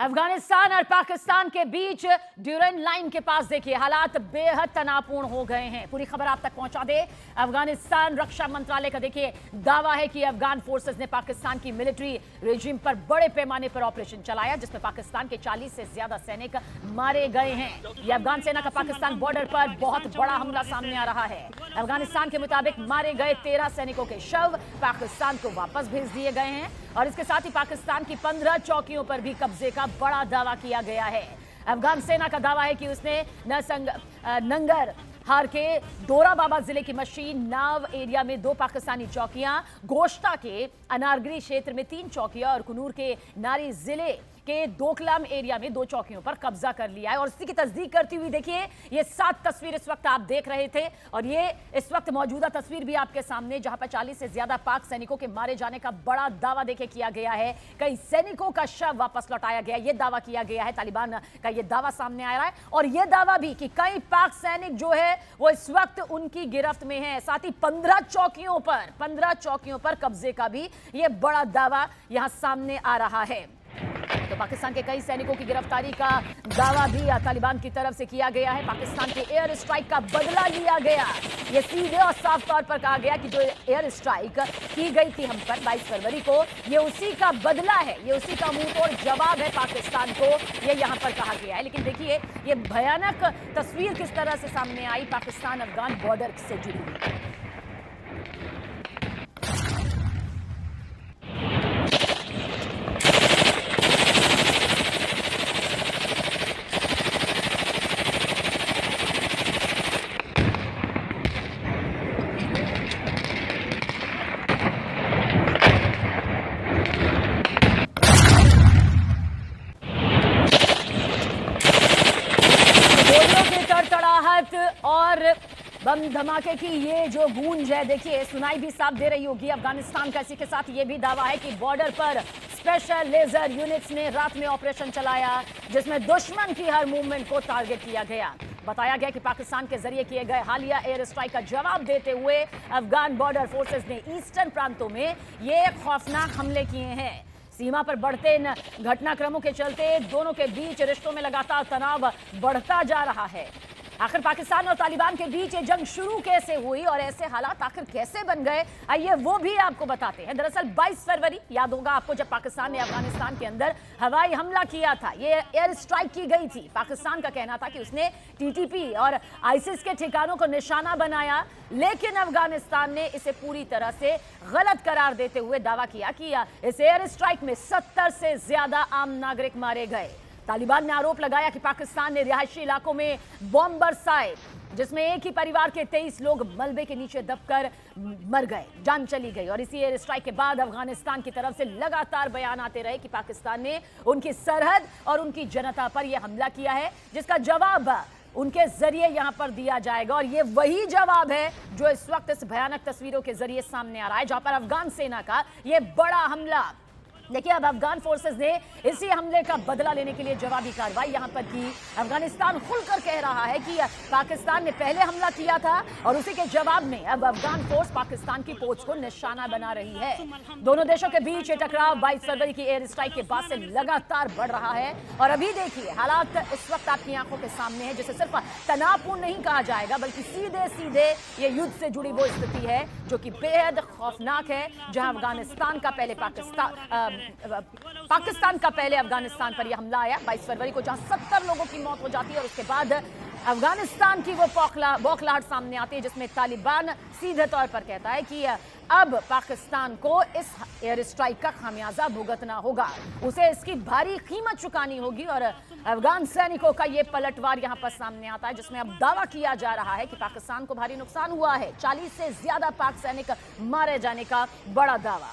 अफगानिस्तान और पाकिस्तान के बीच Durand line के पास देखिए हालात बेहद तनावपूर्ण हो गए हैं। पूरी खबर आप तक पहुंचा दे। अफगानिस्तान रक्षा मंत्रालय का देखिए दावा है कि अफगान फोर्सेस ने पाकिस्तान की मिलिट्री रेजिम पर बड़े पैमाने पर ऑपरेशन चलाया, जिसमें पाकिस्तान के 40 से ज्यादा सैनिक मारे गए हैं। यह अफगान सेना का पाकिस्तान बॉर्डर पर बहुत बड़ा हमला सामने आ रहा है। अफगानिस्तान के मुताबिक मारे गए 13 सैनिकों के शव पाकिस्तान को वापस भेज दिए गए हैं और इसके साथ ही पाकिस्तान की 15 चौकियों पर भी कब्जे का बड़ा दावा किया गया है। अफगान सेना का दावा है कि उसने नंगर हार के डोरा बाबा जिले की मशीन नाव एरिया में 2 पाकिस्तानी चौकियां, गोश्ता के अनारगरी क्षेत्र में 3 चौकियां और कुनूर के नारी जिले के दोकलाम एरिया में 2 चौकियों पर कब्जा कर लिया है। और इसी की तस्दीक करती हुई देखिए ये 7 तस्वीर इस वक्त आप देख रहे थे और ये इस वक्त मौजूदा तस्वीर भी आपके सामने, जहां पर 40 से ज्यादा पाक सैनिकों के मारे जाने का बड़ा दावा देखे किया गया है। कई सैनिकों का शव वापस लौटाया गया, ये दावा किया गया है। तालिबान का ये दावा सामने आ रहा है और ये दावा भी कि कई पाक सैनिक जो है वो इस वक्त उनकी गिरफ्त में है। साथ ही 15 चौकियों पर कब्जे का भी ये बड़ा दावा यहां सामने आ रहा है। तो पाकिस्तान के कई सैनिकों की गिरफ्तारी का दावा भी तालिबान की तरफ से किया गया है। पाकिस्तान के एयर स्ट्राइक का बदला लिया गया। ये सीधे और साफ तौर पर कहा गया कि जो एयर स्ट्राइक की गई थी हम पर 22 फरवरी को, ये उसी का बदला है, ये उसी का मुंहतोड़ जवाब है पाकिस्तान को, ये यहां पर कहा गया है। लेकिन देखिए ये भयानक तस्वीर किस तरह से सामने आई पाकिस्तान अफगान बॉर्डर से जुड़ी हुई। और बम धमाके की ये जो गूंज है देखिए सुनाई भी साफ दे रही होगी। अफगानिस्तान का इसी के साथ ये भी दावा है कि बॉर्डर पर स्पेशल लेजर यूनिट्स ने रात में ऑपरेशन चलाया, जिसमें दुश्मन की हर मूवमेंट को टारगेट किया गया। बताया गया कि पाकिस्तान के जरिए किए गए हालिया एयर स्ट्राइक का जवाब देते हुए अफगान बॉर्डर फोर्सेस ने ईस्टर्न प्रांतों में ये खौफनाक हमले किए हैं। सीमा पर बढ़ते घटनाक्रमों के चलते दोनों के बीच रिश्तों में लगातार तनाव बढ़ता जा रहा है। आखिर पाकिस्तान और तालिबान के बीच ये जंग शुरू कैसे हुई और ऐसे हालात आखिर कैसे बन गए, आइए वो भी आपको बताते हैं। दरअसल 22 फरवरी याद होगा आपको, जब पाकिस्तान ने अफगानिस्तान के अंदर हवाई हमला किया था, ये एयर स्ट्राइक की गई थी। पाकिस्तान का कहना था कि उसने टीटीपी और आईसिस के ठिकानों को निशाना बनाया, लेकिन अफगानिस्तान ने इसे पूरी तरह से गलत करार देते हुए दावा किया कि इस एयर स्ट्राइक में 70 से ज्यादा आम नागरिक मारे गए। तालिबान ने आरोप लगाया कि पाकिस्तान ने रिहायशी इलाकों में बॉम्ब बरसाए, जिसमें एक ही परिवार के 23 लोग मलबे के नीचे दबकर मर गए, जान चली गई। और इसी एयर स्ट्राइक के बाद अफगानिस्तान की तरफ से लगातार बयान आते रहे कि पाकिस्तान ने उनकी सरहद और उनकी जनता पर यह हमला किया है, जिसका जवाब उनके जरिए यहां पर दिया जाएगा। और ये वही जवाब है जो इस वक्त इस भयानक तस्वीरों के जरिए सामने आ रहा है, जहां पर अफगान सेना का ये बड़ा हमला। देखिए अब अफगान फोर्सेस ने इसी हमले का बदला लेने के लिए जवाबी कार्रवाई यहां पर की। अफगानिस्तान खुलकर कह रहा है कि पाकिस्तान ने पहले हमला किया था और उसी के जवाब में अब अफगान फोर्स पाकिस्तान की पोस्ट को निशाना बना रही है। दोनों देशों के बीच ये टकराव 22 फरवरी की एयर स्ट्राइक के बाद से लगातार बढ़ रहा है और अभी देखिए हालात इस वक्त आपकी आंखों के सामने है, जिसे सिर्फ तनावपूर्ण नहीं कहा जाएगा बल्कि सीधे सीधे ये युद्ध से जुड़ी वो स्थिति है जो कि बेहद खौफनाक है। जहां अफगानिस्तान का पहले पाकिस्तान का पहले अफगानिस्तान पर यह हमला आया 22 फरवरी को, जहां 70 लोगों की मौत हो जाती है और उसके बाद अफगानिस्तान की वो बौखलाहट सामने आती है, जिसमें तालिबान सीधे तौर पर कहता है कि अब पाकिस्तान को इस एयर स्ट्राइक का खामियाजा भुगतना होगा, उसे इसकी भारी कीमत चुकानी होगी। और अफगान सैनिकों का ये पलटवार यहां पर सामने आता है, जिसमें अब दावा किया जा रहा है कि पाकिस्तान को भारी नुकसान हुआ है। 40 से ज्यादा पाक सैनिक मारे जाने का बड़ा दावा।